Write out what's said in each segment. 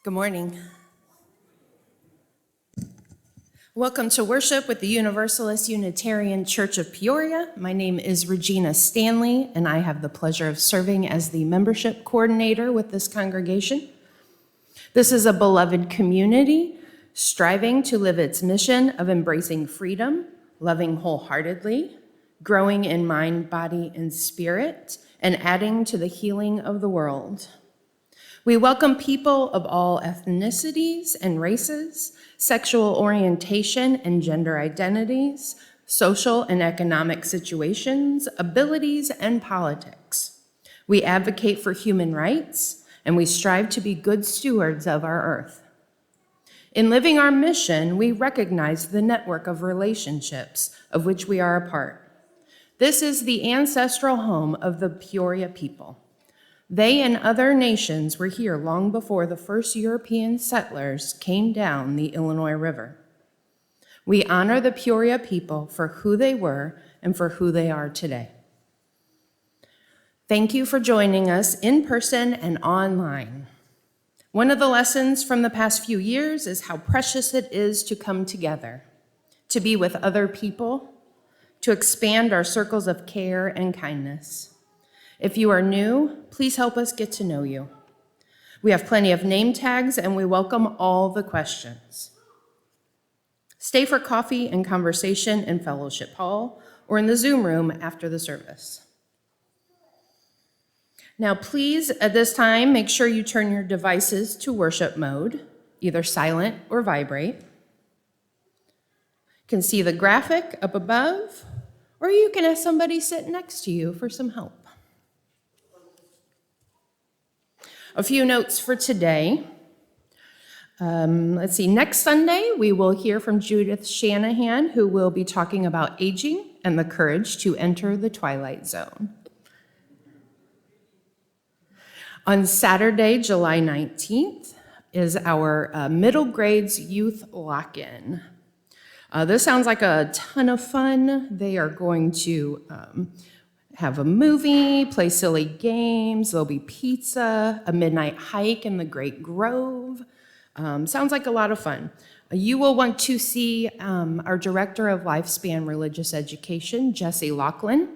Good morning. Welcome to worship with the Universalist Unitarian Church of Peoria. My name is Regina Stanley, and I have the pleasure of serving as the membership coordinator with this congregation. This is a beloved community striving to live its mission of embracing freedom, loving wholeheartedly, growing in mind, body, and spirit, and adding to the healing of the world. We welcome people of all ethnicities and races, sexual orientation and gender identities, social and economic situations, abilities, and politics. We advocate for human rights, and we strive to be good stewards of our earth. In living our mission, we recognize the network of relationships of which we are a part. This is the ancestral home of the Peoria people. They and other nations were here long before the first European settlers came down the Illinois River. We honor the Peoria people for who they were and for who they are today. Thank you for joining us in person and online. One of the lessons from the past few years is how precious it is to come together, to be with other people, to expand our circles of care and kindness. If you are new, please help us get to know you. We have plenty of name tags, and we welcome all the questions. Stay for coffee and conversation in Fellowship Hall or in the Zoom room after the service. Now, please, at this time, make sure you turn your devices to worship mode, either silent or vibrate. You can see the graphic up above, or you can ask somebody sitting next to you for some help. A few notes for today. Let's see, next Sunday, we will hear from Judith Shanahan, who will be talking about aging and the courage to enter the twilight zone. On Saturday, July 19th, is our middle grades youth lock-in. This sounds like a ton of fun. They are going to have a movie, play silly games, there'll be pizza, a midnight hike in the Great Grove. Sounds like a lot of fun. You will want to see our Director of Lifespan Religious Education, Jesse Laughlin,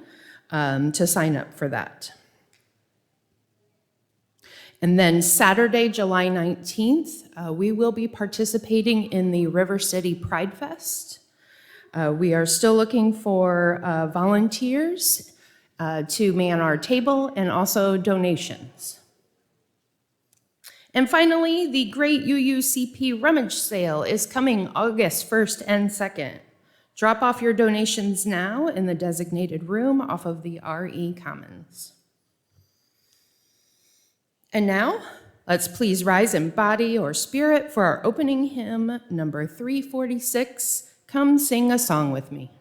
to sign up for that. And then Saturday, July 19th, we will be participating in the River City Pride Fest. We are still looking for volunteers to man our table and also donations. And finally, the Great UUCP Rummage Sale is coming August 1st and 2nd. Drop off your donations now in the designated room off of the RE Commons. And now, let's please rise in body or spirit for our opening hymn, number 346, Come Sing a Song With Me.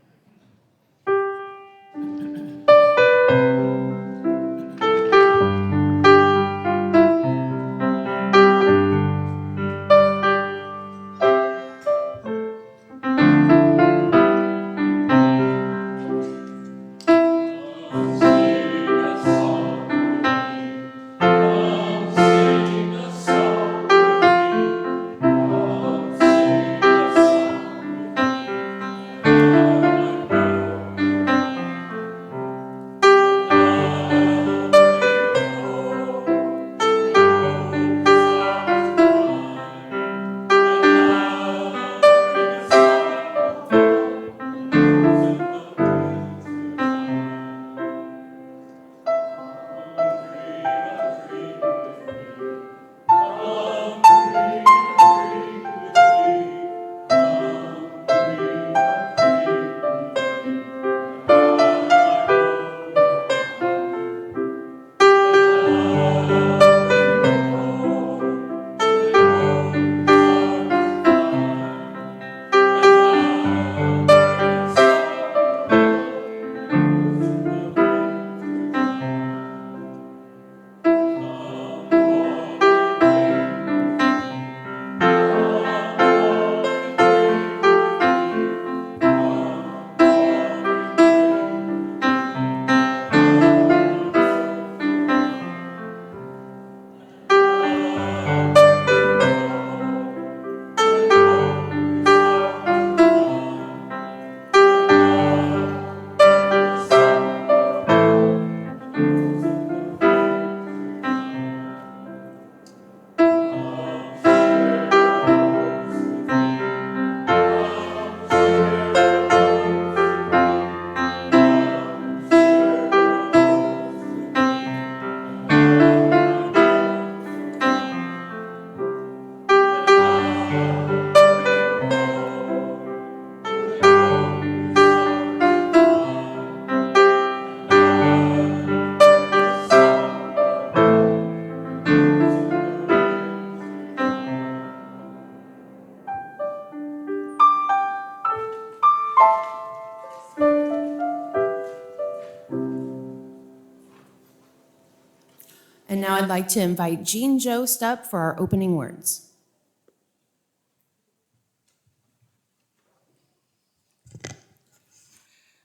I'd like to invite Jean Jost up for our opening words.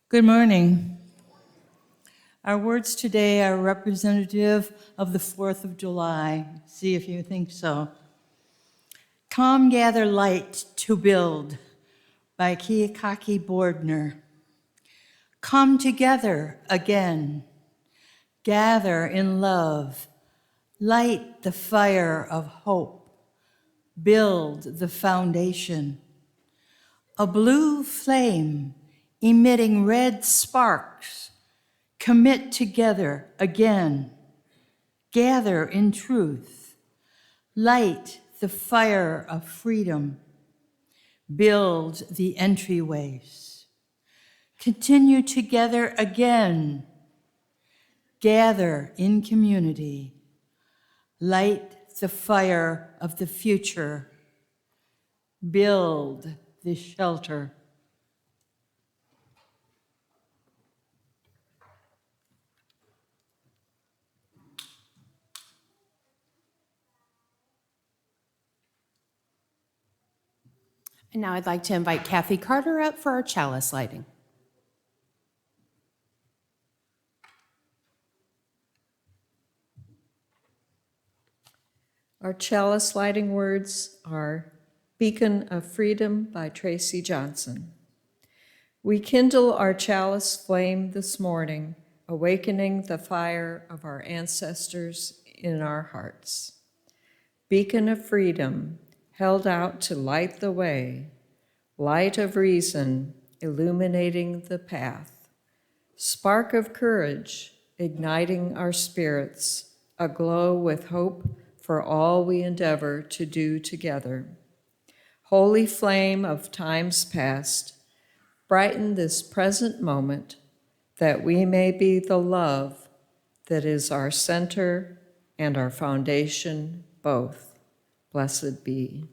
Good morning. Our words today are representative of the 4th of July. See if you think so. Come gather light to build by Keefauver. Come together again. Gather in love. Light the fire of hope. Build the foundation. A blue flame emitting red sparks. Commit together again. Gather in truth. Light the fire of freedom. Build the entryways. Continue together again. Gather in community. Light the fire of the future. Build the shelter. And now I'd like to invite Kathy Carter up for our chalice lighting. Our chalice lighting words are Beacon of Freedom by Tracy Johnson. We kindle our chalice flame this morning, awakening the fire of our ancestors in our hearts. Beacon of freedom, held out to light the way, light of reason, illuminating the path, spark of courage, igniting our spirits, aglow with hope for all we endeavor to do together. Holy flame of times past, brighten this present moment that we may be the love that is our center and our foundation both. Blessed be.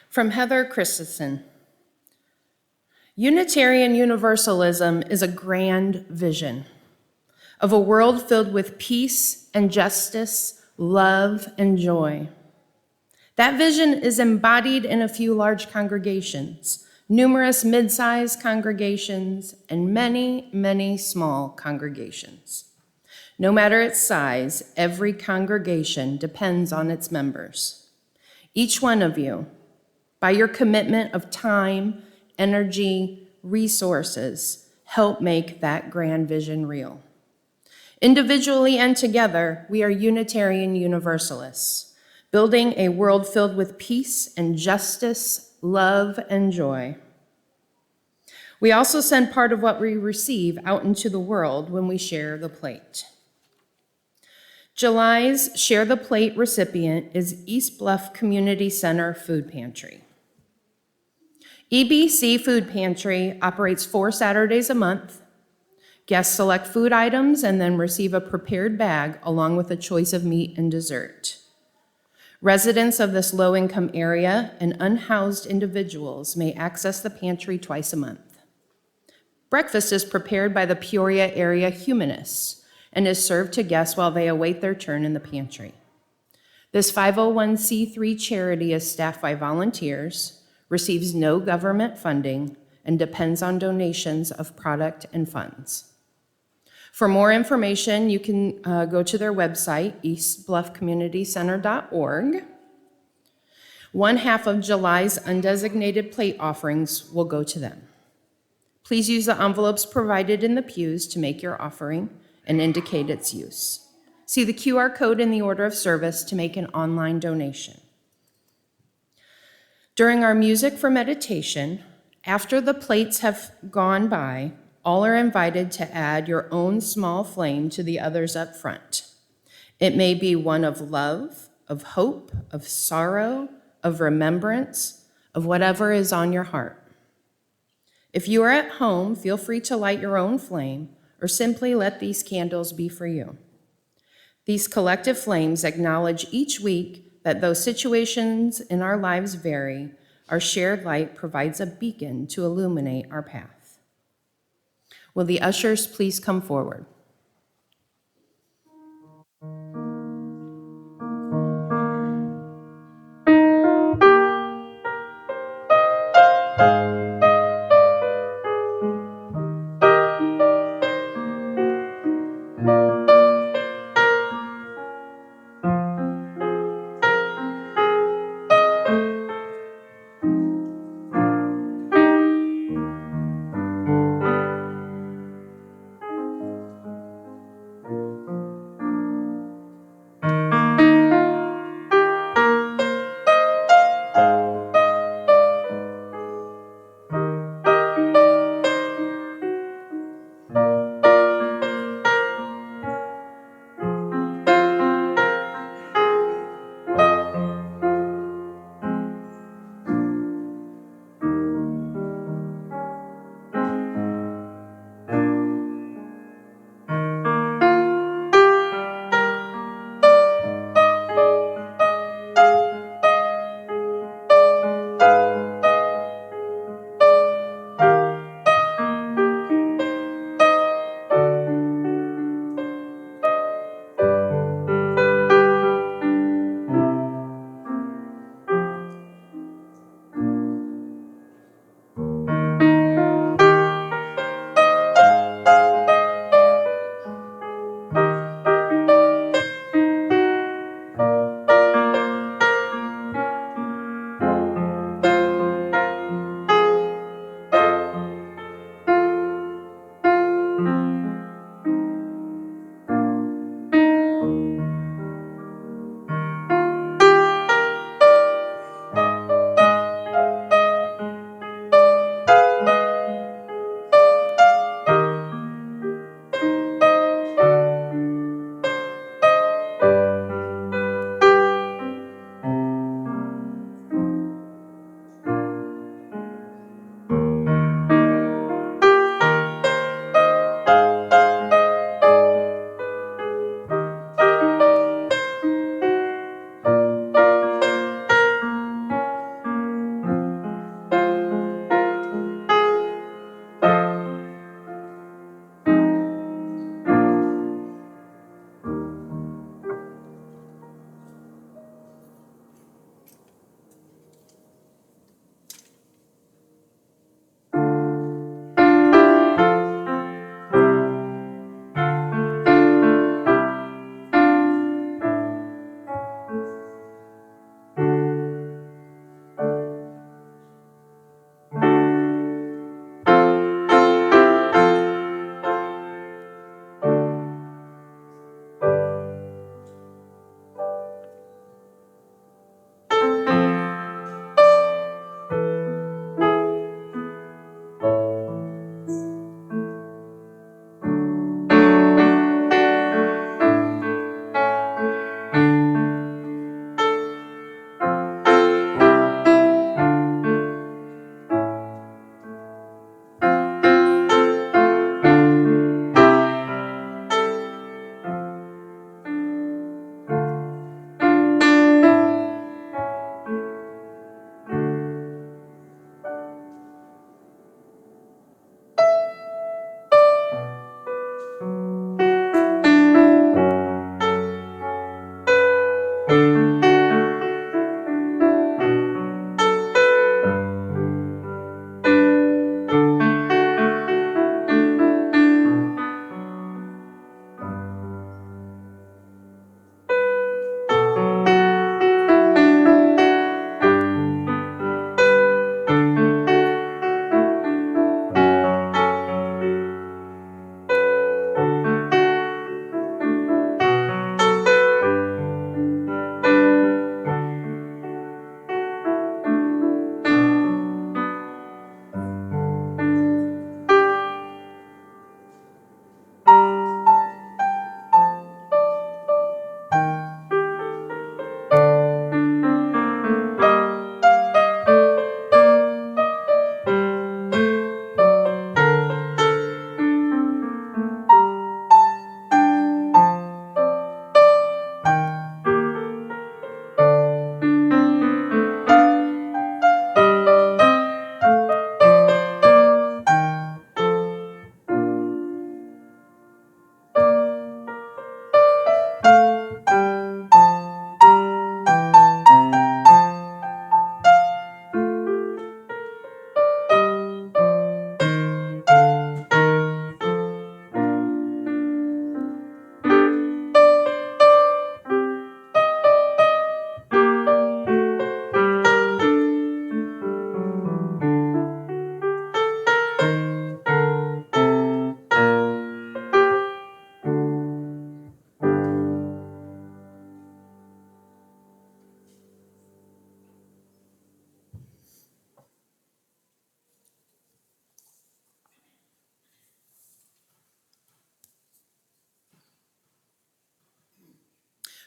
From Heather Christensen. Unitarian Universalism is a grand vision of a world filled with peace and justice, love and joy. That vision is embodied in a few large congregations, numerous mid-sized congregations, and many, many small congregations. No matter its size, every congregation depends on its members. Each one of you, by your commitment of time, energy, resources, help make that grand vision real. Individually and together, we are Unitarian Universalists, building a world filled with peace and justice, love and joy. We also send part of what we receive out into the world when we share the plate. July's Share the Plate recipient is East Bluff Community Center Food Pantry. EBC Food Pantry operates 4 Saturdays a month. Guests select food items and then receive a prepared bag along with a choice of meat and dessert. Residents of this low-income area and unhoused individuals may access the pantry twice a month. Breakfast is prepared by the Peoria area humanists and is served to guests while they await their turn in the pantry. This 501c3 charity is staffed by volunteers, receives no government funding, and depends on donations of product and funds. For more information, you can go to their website, eastbluffcommunitycenter.org. One half of July's undesignated plate offerings will go to them. Please use the envelopes provided in the pews to make your offering and indicate its use. See the QR code in the order of service to make an online donation. During our music for meditation, after the plates have gone by, All are invited to add your own small flame to the others up front. It may be one of love, of hope, of sorrow, of remembrance, of whatever is on your heart. If you are at home, feel free to light your own flame or simply let these candles be for you. These collective flames acknowledge each week that though situations in our lives vary, our shared light provides a beacon to illuminate our path. Will the ushers please come forward?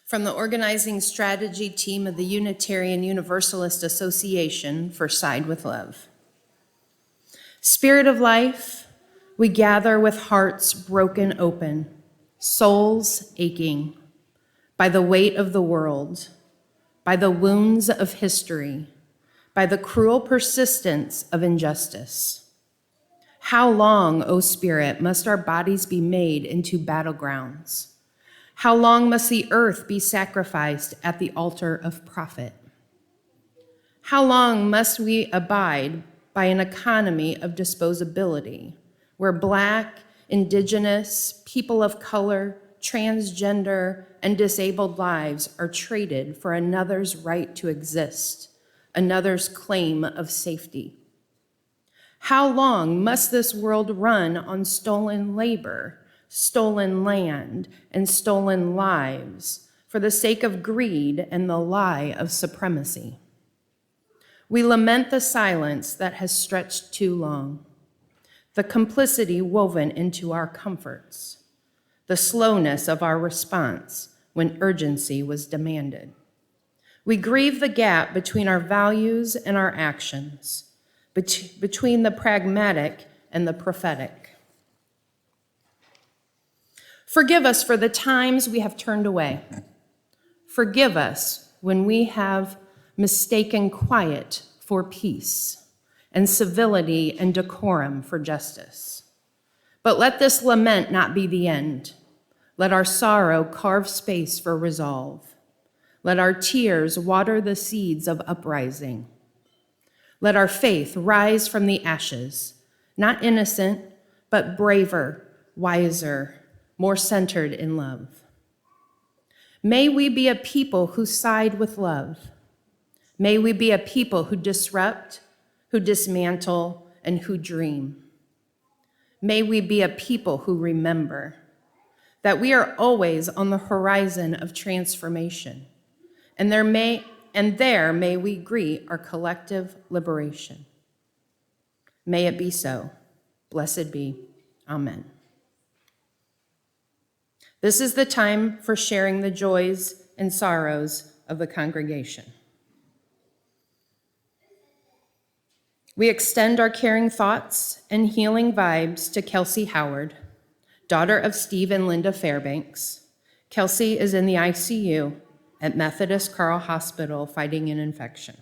From the organizing strategy team of the Unitarian Universalist Association for Side with Love. Spirit of life, we gather with hearts broken open, souls aching by the weight of the world, by the wounds of history, by the cruel persistence of injustice. How long, O Spirit, must our bodies be made into battlegrounds? How long must the earth be sacrificed at the altar of profit? How long must we abide by an economy of disposability, where Black, Indigenous, people of color, transgender, and disabled lives are traded for another's right to exist, another's claim of safety? How long must this world run on stolen labor, stolen land, and stolen lives for the sake of greed and the lie of supremacy? We lament the silence that has stretched too long, the complicity woven into our comforts, the slowness of our response when urgency was demanded. We grieve the gap between our values and our actions, between the pragmatic and the prophetic. Forgive us for the times we have turned away. Forgive us when we have mistaken quiet for peace and civility and decorum for justice. But let this lament not be the end. Let our sorrow carve space for resolve. Let our tears water the seeds of uprising. Let our faith rise from the ashes, not innocent, but braver, wiser, more centered in love. May we be a people who side with love. May we be a people who disrupt, who dismantle, and who dream. May we be a people who remember that we are always on the horizon of transformation, and there may we greet our collective liberation. May it be so. Blessed be. Amen. This is the time for sharing the joys and sorrows of the congregation. We extend our caring thoughts and healing vibes to Kelsey Howard, daughter of Steve and Linda Fairbanks. Kelsey is in the ICU at Methodist Carle Hospital fighting an infection.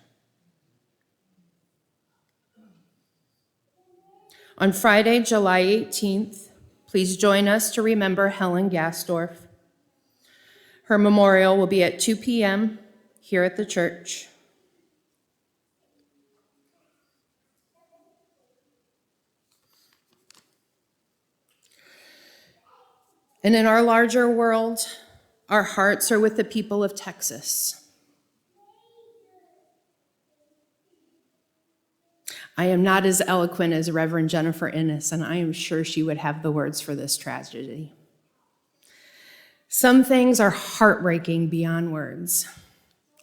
On Friday, July 18th, please join us to remember Helen Gasdorf. Her memorial will be at 2 p.m. here at the church. And in our larger world, our hearts are with the people of Texas. I am not as eloquent as Reverend Jennifer Innes, and I am sure she would have the words for this tragedy. Some things are heartbreaking beyond words,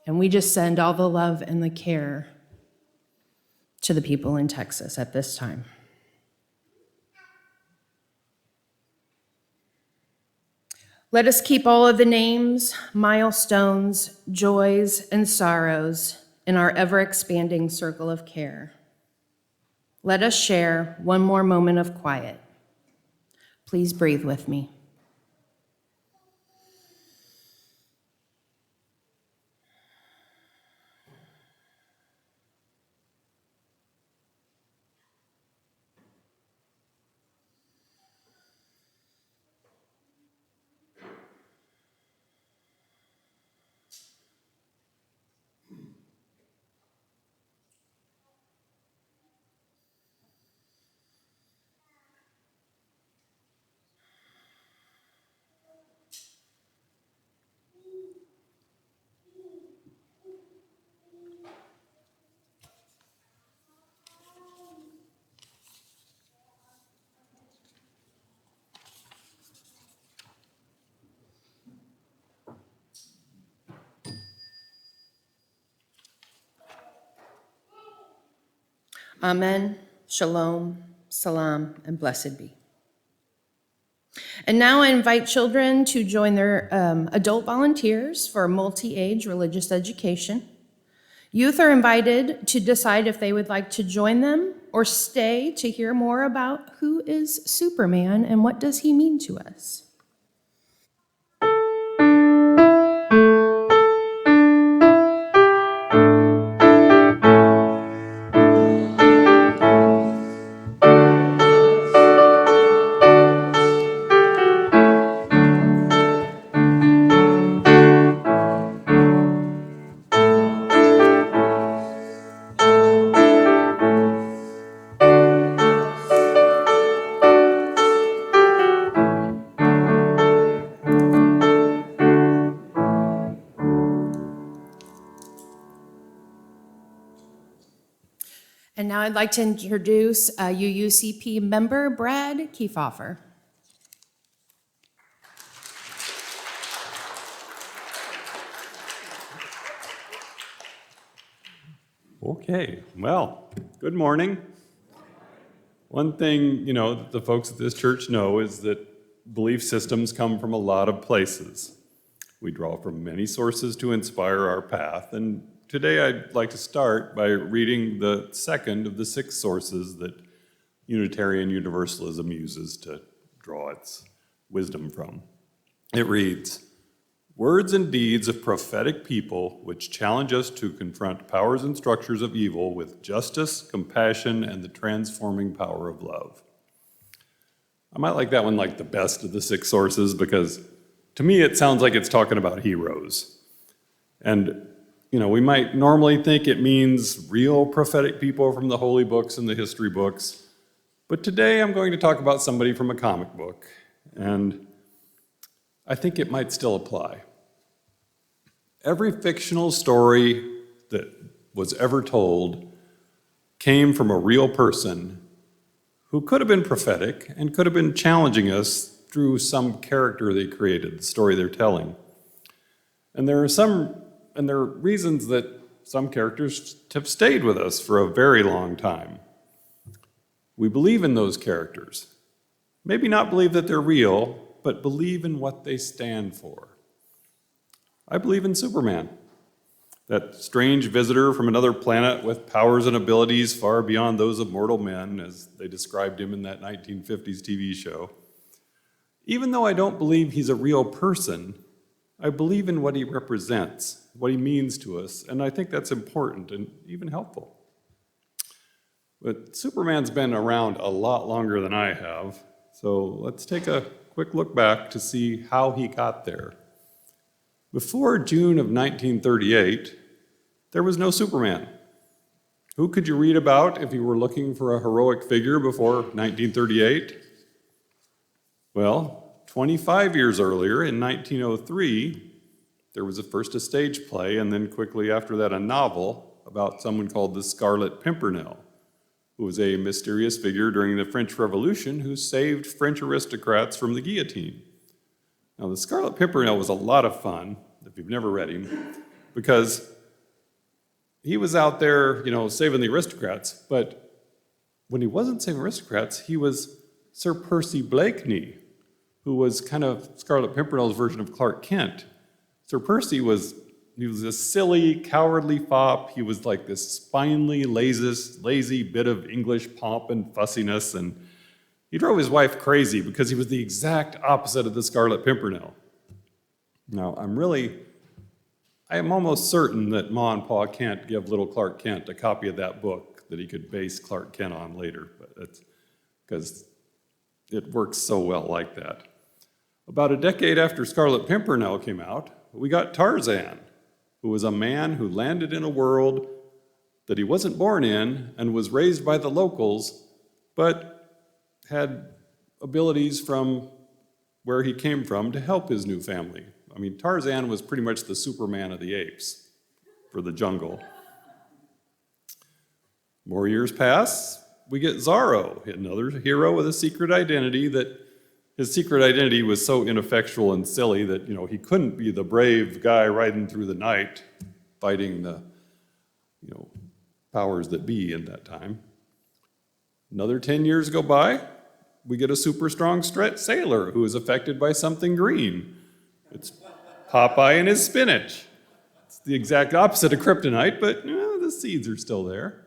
and we just send all the love and the care to the people in Texas at this time. Let us keep all of the names, milestones, joys, and sorrows in our ever-expanding circle of care. Let us share one more moment of quiet. Please breathe with me. Amen, shalom, salam, and blessed be. And now I invite children to join their adult volunteers for multi-age religious education. Youth are invited to decide if they would like to join them or stay to hear more about who is Superman and what does he mean to us. And now I'd like to introduce UUCP member Brad Keefauver. Okay, well, good morning. One thing, that the folks at this church know is that belief systems come from a lot of places. We draw from many sources to inspire our path, and today I'd like to start by reading the second of the 6 sources that Unitarian Universalism uses to draw its wisdom from. It reads, "Words and deeds of prophetic people which challenge us to confront powers and structures of evil with justice, compassion, and the transforming power of love." I might like that one like the best of the 6 sources because to me it sounds like it's talking about heroes. And, we might normally think it means real prophetic people from the holy books and the history books, but today I'm going to talk about somebody from a comic book, and I think it might still apply. Every fictional story that was ever told came from a real person who could have been prophetic and could have been challenging us through some character they created, the story they're telling. And there are reasons that some characters have stayed with us for a very long time. We believe in those characters. Maybe not believe that they're real, but believe in what they stand for. I believe in Superman, that strange visitor from another planet with powers and abilities far beyond those of mortal men, as they described him in that 1950s TV show. Even though I don't believe he's a real person, I believe in what he represents, what he means to us, and I think that's important and even helpful. But Superman's been around a lot longer than I have, so let's take a quick look back to see how he got there. Before June of 1938, there was no Superman. Who could you read about if you were looking for a heroic figure before 1938? Well, 25 years earlier, in 1903, there was first a stage play, and then quickly after that a novel about someone called the Scarlet Pimpernel, who was a mysterious figure during the French Revolution who saved French aristocrats from the guillotine. Now, the Scarlet Pimpernel was a lot of fun, if you've never read him, because he was out there, saving the aristocrats, but when he wasn't saving aristocrats, he was Sir Percy Blakeney, who was kind of Scarlet Pimpernel's version of Clark Kent. Sir Percy was a silly, cowardly fop. He was like this spinely, lazy bit of English pomp and fussiness, and he drove his wife crazy because he was the exact opposite of the Scarlet Pimpernel. Now, I am almost certain that Ma and Pa can't give little Clark Kent a copy of that book that he could base Clark Kent on later, but it's because it works so well like that. About a decade after Scarlet Pimpernel came out, we got Tarzan, who was a man who landed in a world that he wasn't born in and was raised by the locals, but had abilities from where he came from to help his new family. I mean, Tarzan was pretty much the Superman of the apes for the jungle. More years pass, we get Zorro, another hero with a secret identity that his secret identity was so ineffectual and silly that, he couldn't be the brave guy riding through the night fighting the, powers that be in that time. Another 10 years go by, we get a super strong sailor who is affected by something green. It's Popeye and his spinach. It's the exact opposite of kryptonite, but the seeds are still there.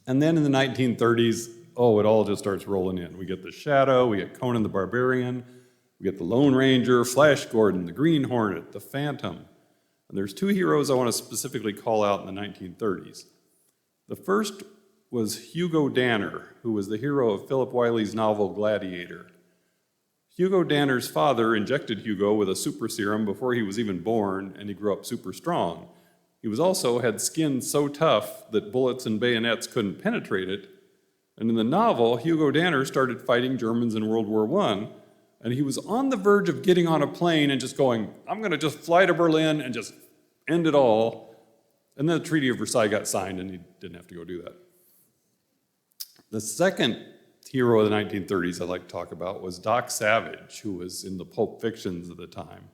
And then in the 1930s, it all just starts rolling in. We get the Shadow, we get Conan the Barbarian, we get the Lone Ranger, Flash Gordon, the Green Hornet, the Phantom. And there's two heroes I want to specifically call out in the 1930s. The first was Hugo Danner, who was the hero of Philip Wiley's novel Gladiator. Hugo Danner's father injected Hugo with a super serum before he was even born, and he grew up super strong. He also had skin so tough that bullets and bayonets couldn't penetrate it. And in the novel, Hugo Danner started fighting Germans in World War I, and he was on the verge of getting on a plane and just going, I'm going to just fly to Berlin and just end it all. And then the Treaty of Versailles got signed, and he didn't have to go do that. The second hero of the 1930s I'd like to talk about was Doc Savage, who was in the Pulp Fictions at the time.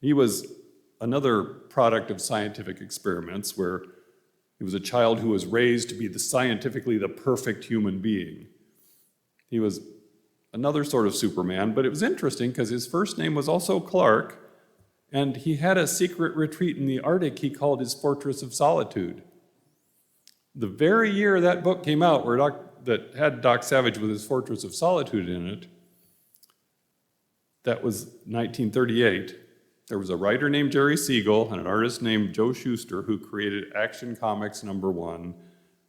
He was another product of scientific experiments where he was a child who was raised to be scientifically the perfect human being. He was another sort of Superman, but it was interesting because his first name was also Clark, and he had a secret retreat in the Arctic he called his Fortress of Solitude. The very year that book came out that had Doc Savage with his Fortress of Solitude in it, that was 1938, there was a writer named Jerry Siegel and an artist named Joe Shuster who created Action Comics #1,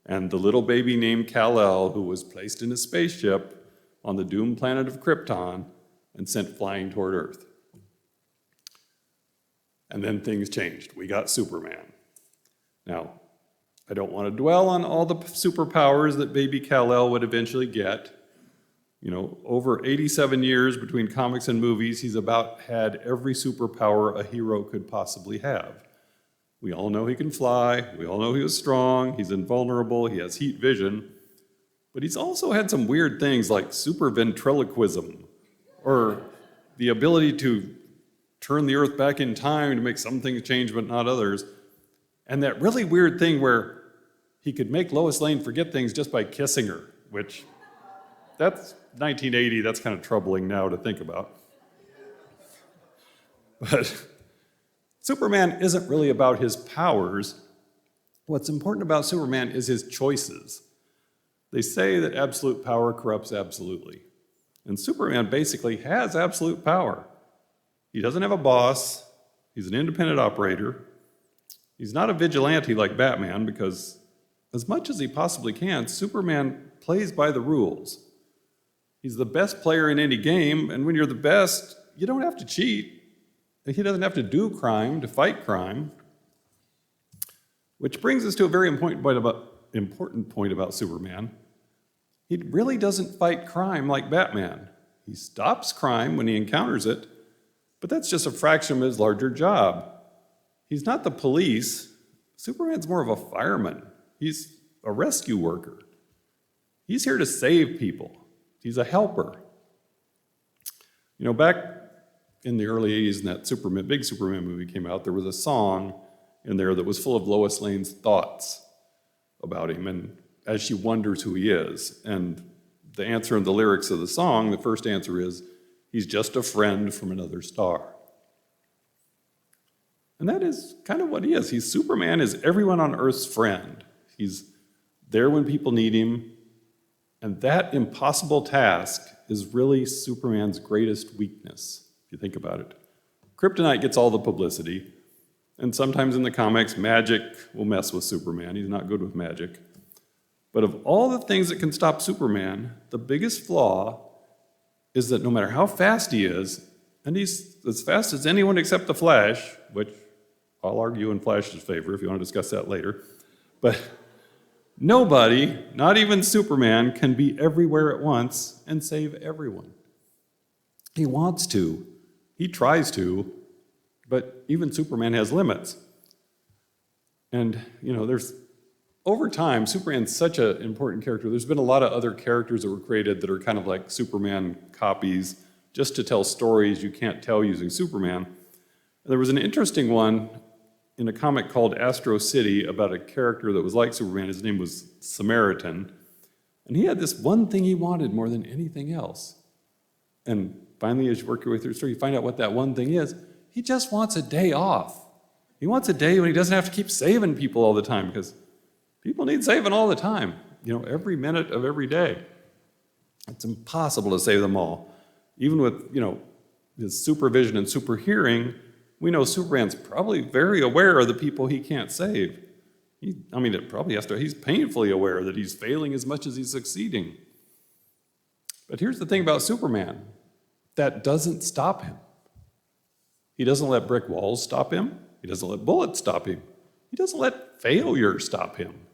and the little baby named Kal-El, who was placed in a spaceship on the doomed planet of Krypton and sent flying toward Earth. And then things changed. We got Superman. Now, I don't want to dwell on all the superpowers that baby Kal-El would eventually get. Over 87 years between comics and movies, he's about had every superpower a hero could possibly have. We all know he can fly, we all know he was strong, he's invulnerable, he has heat vision, but he's also had some weird things like super ventriloquism, or the ability to turn the earth back in time to make some things change but not others, and that really weird thing where he could make Lois Lane forget things just by kissing her, which that's 1980, that's kind of troubling now to think about. But Superman isn't really about his powers. What's important about Superman is his choices. They say that absolute power corrupts absolutely. And Superman basically has absolute power. He doesn't have a boss. He's an independent operator. He's not a vigilante like Batman because, as much as he possibly can, Superman plays by the rules. He's the best player in any game, and when you're the best, you don't have to cheat. He doesn't have to do crime to fight crime. Which brings us to a very important point about Superman. He really doesn't fight crime like Batman. He stops crime when he encounters it, but that's just a fraction of his larger job. He's not the police. Superman's more of a fireman. He's a rescue worker. He's here to save people. He's a helper. Back in the early 80s, when that big Superman movie came out, there was a song in there that was full of Lois Lane's thoughts about him, and as she wonders who he is. And the answer in the lyrics of the song, the first answer is, he's just a friend from another star. And that is kind of what he is. Superman is everyone on Earth's friend. He's there when people need him. And that impossible task is really Superman's greatest weakness, if you think about it. Kryptonite gets all the publicity, and sometimes in the comics, magic will mess with Superman. He's not good with magic. But of all the things that can stop Superman, the biggest flaw is that no matter how fast he is, and he's as fast as anyone except the Flash, which I'll argue in Flash's favor if you want to discuss that later, but nobody, not even Superman, can be everywhere at once and save everyone. He wants to, he tries to, but even Superman has limits. And, there's, over time, Superman's such an important character. There's been a lot of other characters that were created that are kind of like Superman copies, just to tell stories you can't tell using Superman. There was an interesting one in a comic called Astro City about a character that was like Superman. His name was Samaritan. And And he had this one thing he wanted more than anything else. And finally, as you work your way through the story, you find out what that one thing is. He just wants a day off. He wants a day when he doesn't have to keep saving people all the time, because people need saving all the time, every minute of every day. It's impossible to save them all. Even with, his supervision and super hearing, we know Superman's probably very aware of the people he can't save. It probably he's painfully aware that he's failing as much as he's succeeding. But here's the thing about Superman. That doesn't stop him. He doesn't let brick walls stop him. He doesn't let bullets stop him. He doesn't let failure stop him.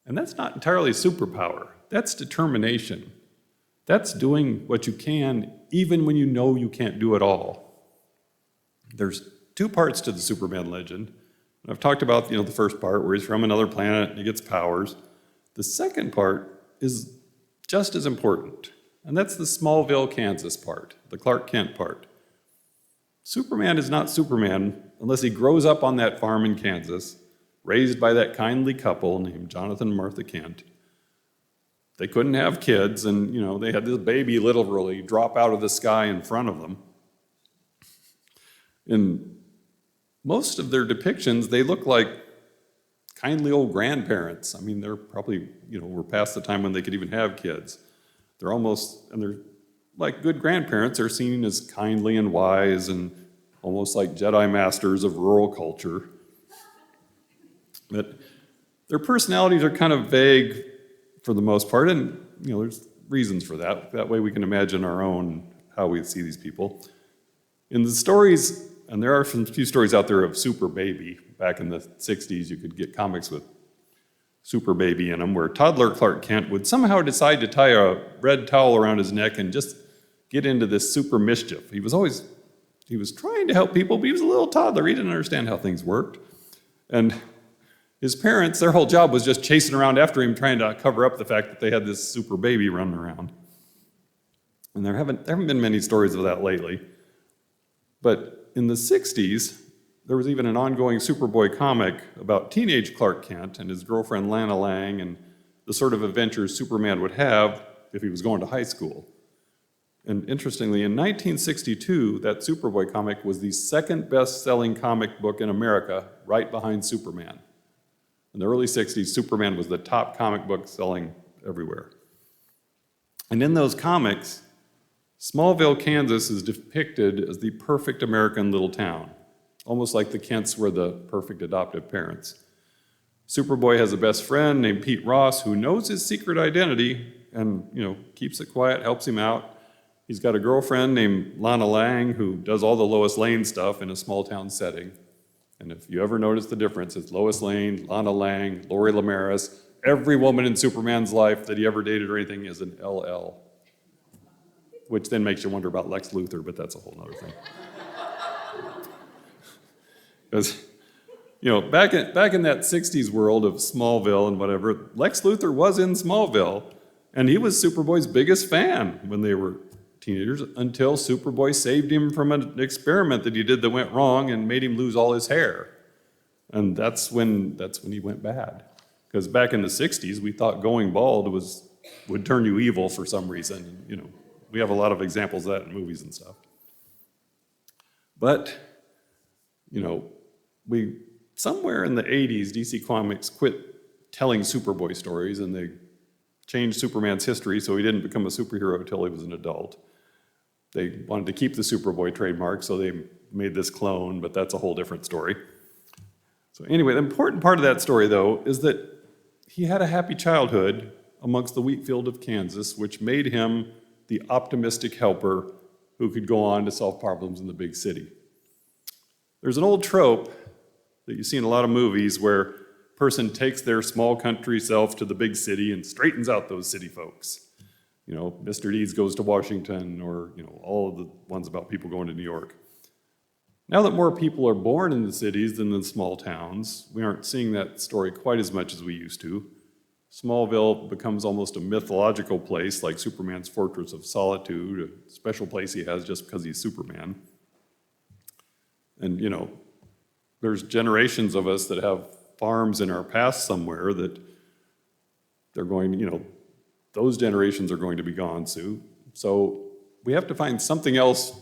And that's not entirely superpower. That's determination. That's doing what you can even when you know you can't do it all. There's two parts to the Superman legend. I've talked about, the first part where he's from another planet and he gets powers. The second part is just as important, and that's the Smallville, Kansas part, the Clark Kent part. Superman is not Superman unless he grows up on that farm in Kansas, raised by that kindly couple named Jonathan and Martha Kent. They couldn't have kids, and they had this baby literally drop out of the sky in front of them. In most of their depictions, they look like kindly old grandparents. They're probably, were past the time when they could even have kids. They're like good grandparents, are seen as kindly and wise and almost like Jedi masters of rural culture. But their personalities are kind of vague for the most part, and there's reasons for that. That way we can imagine our own, how we see these people. In the stories, and there are some few stories out there of Super Baby. Back in the 60s, you could get comics with Super Baby in them, where toddler Clark Kent would somehow decide to tie a red towel around his neck and just get into this super mischief. He was trying to help people, but he was a little toddler. He didn't understand how things worked. And his parents, their whole job was just chasing around after him, trying to cover up the fact that they had this super baby running around. And there haven't been many stories of that lately. But in the 60s, there was even an ongoing Superboy comic about teenage Clark Kent and his girlfriend Lana Lang and the sort of adventures Superman would have if he was going to high school. And interestingly, in 1962, that Superboy comic was the second best-selling comic book in America, right behind Superman. In the early 60s, Superman was the top comic book selling everywhere. And in those comics, Smallville, Kansas is depicted as the perfect American little town, almost like the Kents were the perfect adoptive parents. Superboy has a best friend named Pete Ross who knows his secret identity and, keeps it quiet, helps him out. He's got a girlfriend named Lana Lang who does all the Lois Lane stuff in a small town setting. And if you ever notice the difference, it's Lois Lane, Lana Lang, Lori Lamaris. Every woman in Superman's life that he ever dated or anything is an LL. Which then makes you wonder about Lex Luthor, but that's a whole other thing. Because, back in that 60s world of Smallville and whatever, Lex Luthor was in Smallville, and he was Superboy's biggest fan when they were teenagers, until Superboy saved him from an experiment that he did that went wrong and made him lose all his hair. And that's when he went bad. Because back in the 60s, we thought going bald would turn you evil for some reason. We have a lot of examples of that in movies and stuff. But, somewhere in the 80s, DC Comics quit telling Superboy stories, and they changed Superman's history so he didn't become a superhero until he was an adult. They wanted to keep the Superboy trademark, so they made this clone, but that's a whole different story. So anyway, the important part of that story, though, is that he had a happy childhood amongst the wheat field of Kansas, which made him the optimistic helper who could go on to solve problems in the big city. There's an old trope that you see in a lot of movies where a person takes their small country self to the big city and straightens out those city folks. Mr. Deeds goes to Washington, or, all of the ones about people going to New York. Now that more people are born in the cities than in the small towns, we aren't seeing that story quite as much as we used to. Smallville becomes almost a mythological place, like Superman's Fortress of Solitude, a special place he has just because he's Superman. And, there's generations of us that have farms in our past somewhere that they're going, those generations are going to be gone soon. So we have to find something else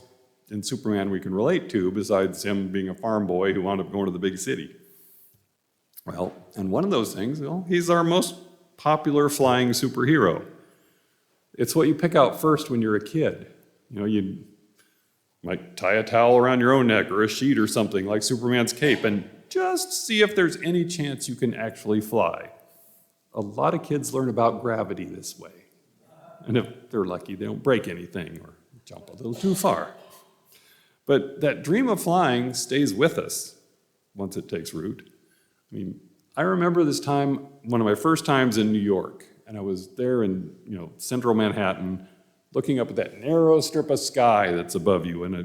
in Superman we can relate to besides him being a farm boy who wound up going to the big city. Well, and one of those things, well, he's our most popular flying superhero. It's what you pick out first when you're a kid. You know, you might tie a towel around your own neck or a sheet or something like Superman's cape and just see if there's any chance you can actually fly. A lot of kids learn about gravity this way. And if they're lucky, they don't break anything or jump a little too far. But that dream of flying stays with us once it takes root. I mean, I remember this time, one of my first times in New York, and I was there in, central Manhattan, looking up at that narrow strip of sky that's above you, and I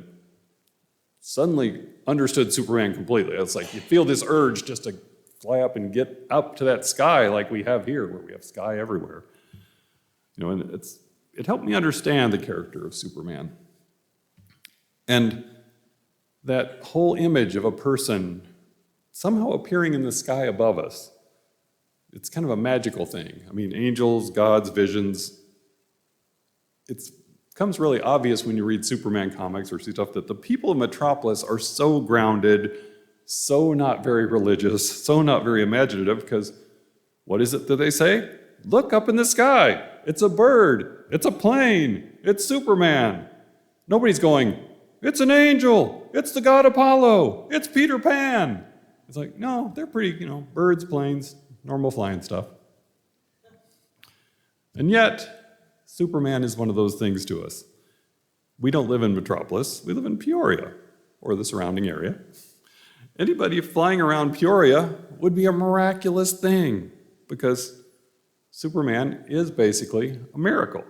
suddenly understood Superman completely. It's like you feel this urge just to fly up and get up to that sky like we have here, where we have sky everywhere. And it helped me understand the character of Superman. And that whole image of a person somehow appearing in the sky above us, it's kind of a magical thing. I mean, angels, gods, visions. It becomes really obvious when you read Superman comics or see stuff that the people of Metropolis are so grounded, so not very religious, so not very imaginative, because what is it that they say? Look up in the sky. It's a bird. It's a plane. It's Superman. Nobody's going, it's an angel. It's the god Apollo. It's Peter Pan. It's like, no, they're pretty, birds, planes, normal flying stuff. And yet, Superman is one of those things to us. We don't live in Metropolis. We live in Peoria, or the surrounding area. Anybody flying around Peoria would be a miraculous thing, because Superman is basically a miracle.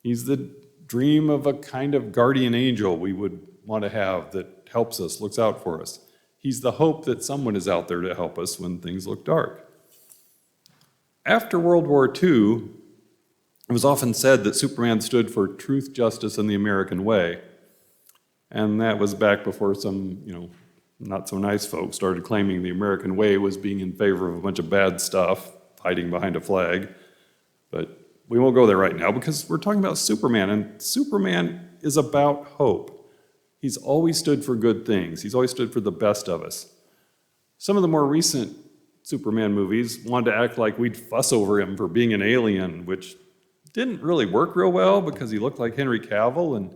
He's the dream of a kind of guardian angel we would want to have that helps us, looks out for us. He's the hope that someone is out there to help us when things look dark. After World War II, it was often said that Superman stood for truth, justice, and the American way. And that was back before some, not so nice folks started claiming the American way was being in favor of a bunch of bad stuff, hiding behind a flag. But we won't go there right now because we're talking about Superman, and Superman is about hope. He's always stood for good things. He's always stood for the best of us. Some of the more recent Superman movies wanted to act like we'd fuss over him for being an alien, which didn't really work real well because he looked like Henry Cavill, and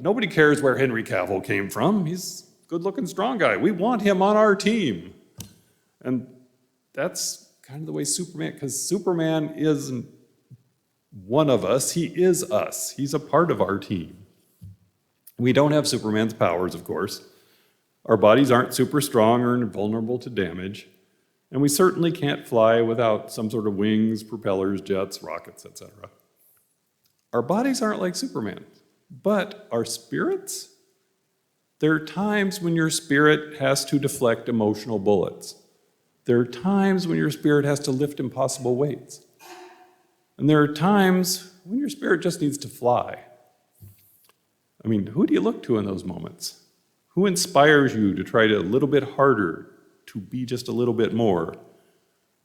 nobody cares where Henry Cavill came from. He's a good-looking, strong guy. We want him on our team. And that's kind of the way Superman, because Superman isn't one of us, he is us. He's a part of our team. We don't have Superman's powers, of course. Our bodies aren't super strong or invulnerable to damage. And we certainly can't fly without some sort of wings, propellers, jets, rockets, etc. Our bodies aren't like Superman, but our spirits? There are times when your spirit has to deflect emotional bullets. There are times when your spirit has to lift impossible weights. And there are times when your spirit just needs to fly. I mean, who do you look to in those moments? Who inspires you to try to a little bit harder, to be just a little bit more?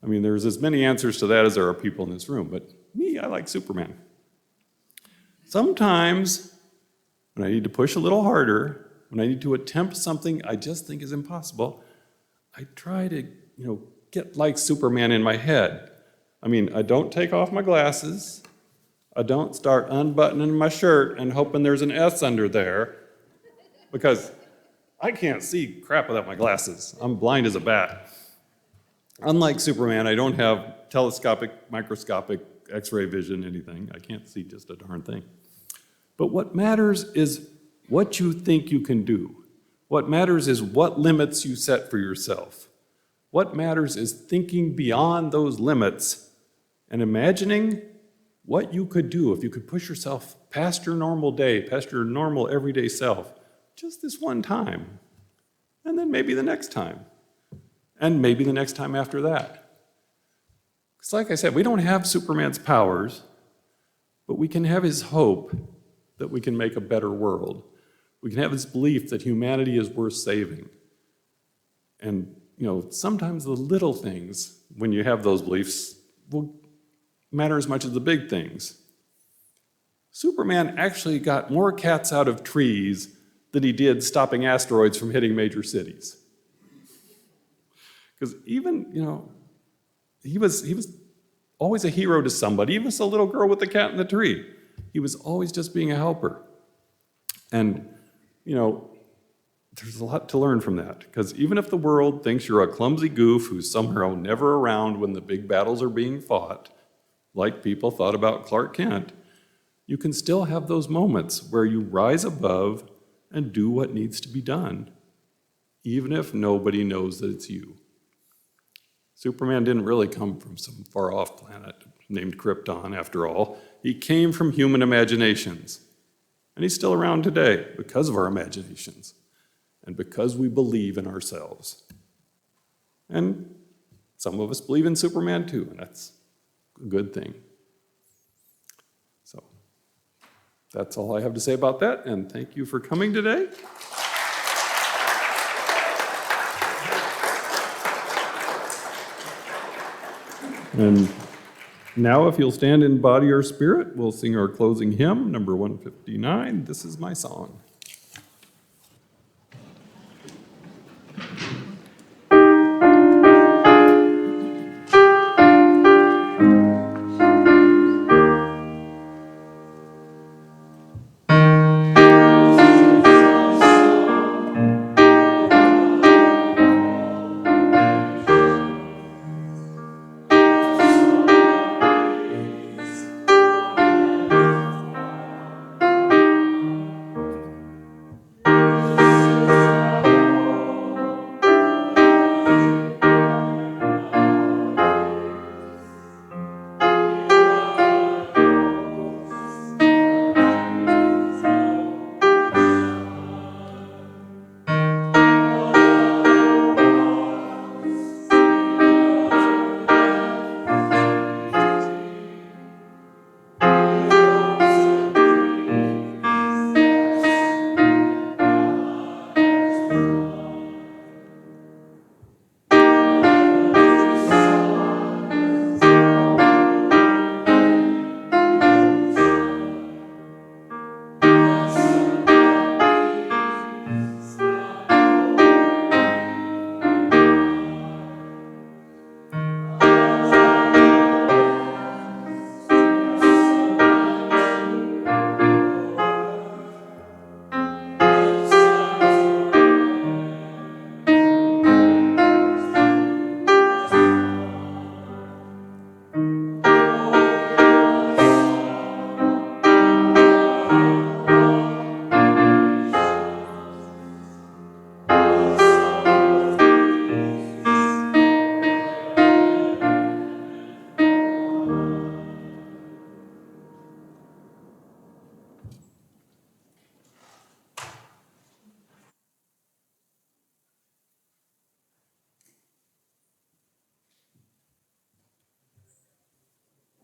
I mean, there's as many answers to that as there are people in this room, but me, I like Superman. Sometimes, when I need to push a little harder, when I need to attempt something I just think is impossible, I try to, get like Superman in my head. I mean, I don't take off my glasses. I don't start unbuttoning my shirt and hoping there's an S under there, because I can't see crap without my glasses. I'm blind as a bat. Unlike Superman, I don't have telescopic, microscopic, X-ray vision, anything. I can't see just a darn thing. But what matters is what you think you can do. What matters is what limits you set for yourself. What matters is thinking beyond those limits and imagining what you could do if you could push yourself past your normal day, past your normal everyday self, just this one time, and then maybe the next time, and maybe the next time after that. Because like I said, we don't have Superman's powers, but we can have his hope that we can make a better world. We can have his belief that humanity is worth saving. And, sometimes the little things, when you have those beliefs, will matter as much as the big things. Superman actually got more cats out of trees than he did stopping asteroids from hitting major cities. Because even, he was always a hero to somebody, even a little girl with the cat in the tree. He was always just being a helper. And, there's a lot to learn from that. Because even if the world thinks you're a clumsy goof who's somehow never around when the big battles are being fought, like people thought about Clark Kent, you can still have those moments where you rise above and do what needs to be done, even if nobody knows that it's you. Superman didn't really come from some far-off planet named Krypton, after all. He came from human imaginations. And he's still around today because of our imaginations and because we believe in ourselves. And some of us believe in Superman too, and that's a good thing. So that's all I have to say about that, and thank you for coming today. And now, if you'll stand in body or spirit, we'll sing our closing hymn, number 159, This Is My Song.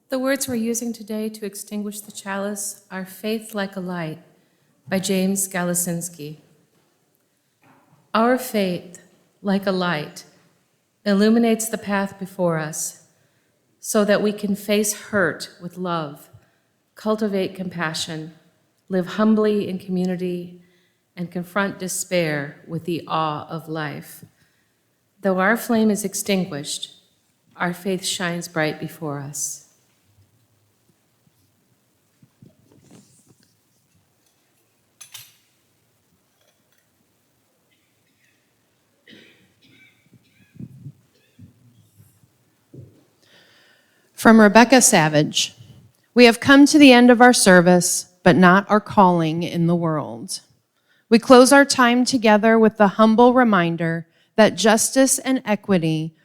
The words we're using today to extinguish the chalice are Faith Like a Light by James Galasinski. Our faith, like a light, illuminates the path before us so that we can face hurt with love, cultivate compassion, live humbly in community, and confront despair with the awe of life. Though our flame is extinguished, our faith shines bright before us. From Rebecca Savage, we have come to the end of our service, but not our calling in the world. We close our time together with the humble reminder that justice and equity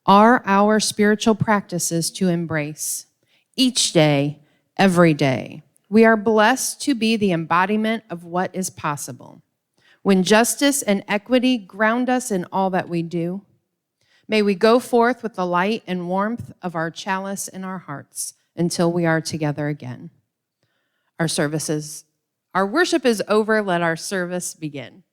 are our spiritual practices to embrace. Each day, every day, we are blessed to be the embodiment of what is possible. When justice and equity ground us in all that we do, may we go forth with the light and warmth of our chalice in our hearts until we are together again. Our worship is over. Let our service begin.